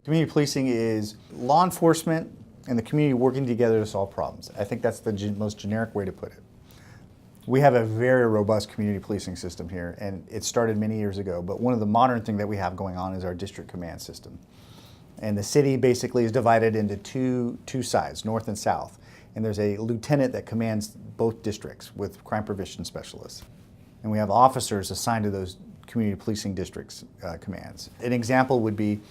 Community policing is law enforcement and the community working together to solve problems. I think that's the most generic way to put it. We have a very robust community policing system here, and it started many years ago, but one of the modern things that we have going on is our district command system. And the city basically is divided into two sides, north and south. And there's a lieutenant that commands both districts with crime prevention specialists. And we have officers assigned to those community policing districts commands. An example would be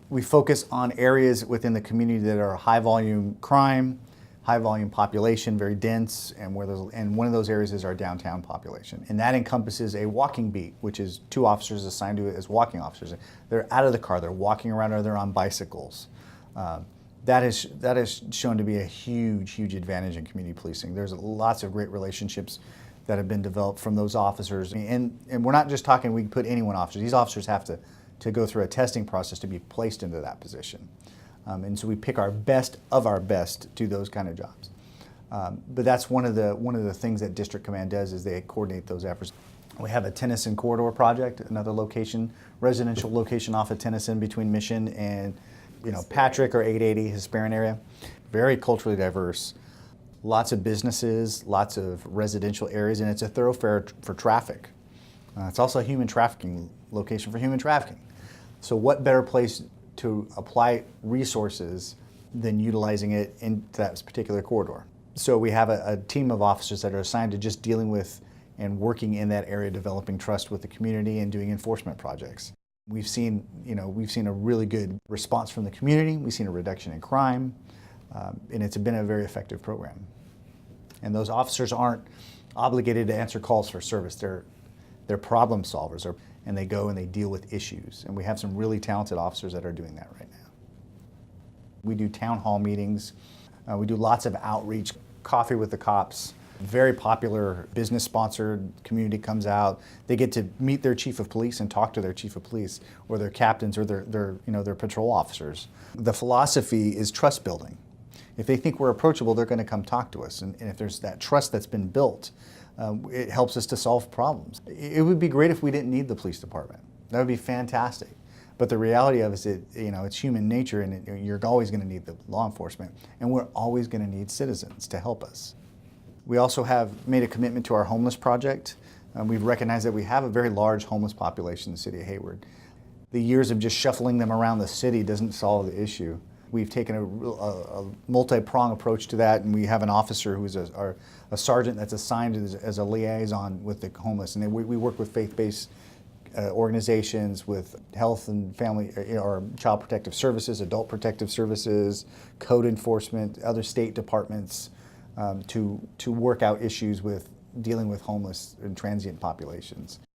we focus on areas within the community that are high volume crime, high volume population, very dense, and one of those areas is our downtown population. And that encompasses a walking beat, which is 2 officers assigned to it as walking officers. They're out of the car, they're walking around, or they're on bicycles. That is shown to be a huge advantage in community policing. There's lots of great relationships that have been developed from those officers. And we're not just talking we can put anyone officers. These officers have to go through a testing process to be placed into that position. And so we pick our best of our best to do those kind of jobs. But that's one of the things that District Command does is they coordinate those efforts. We have a Tennyson Corridor project, another location, residential location off of Tennyson between Mission and Patrick or 880, Hesperian area. Very culturally diverse. Lots of businesses, lots of residential areas, and it's a thoroughfare for traffic. It's also a human trafficking location for human trafficking. So what better place to apply resources than utilizing it in that particular corridor? So we have a team of officers that are assigned to just dealing with and working in that area, developing trust with the community and doing enforcement projects. We've seen a really good response from the community. We've seen a reduction in crime, and it's been a very effective program. And those officers aren't obligated to answer calls for service. They're problem solvers, and they go and they deal with issues. And we have some really talented officers that are doing that right now. We do town hall meetings. We do lots of outreach, coffee with the cops. Very popular, business sponsored, community comes out. They get to meet their chief of police and talk to their chief of police or their captains or their patrol officers. The philosophy is trust building. If they think we're approachable, they're going to come talk to us. And if there's that trust that's been built, it helps us to solve problems. It would be great if we didn't need the police department. That would be fantastic. But the reality of it is, it's human nature, and you're always going to need the law enforcement, and we're always going to need citizens to help us. We also have made a commitment to our homeless project. We've recognized that we have a very large homeless population in the city of Hayward. The years of just shuffling them around the city doesn't solve the issue. We've taken a multi-pronged approach to that, and we have an officer who's a sergeant that's assigned as a liaison with the homeless. And we work with faith-based organizations, with health and family or child protective services, adult protective services, code enforcement, other state departments, to work out issues with dealing with homeless and transient populations.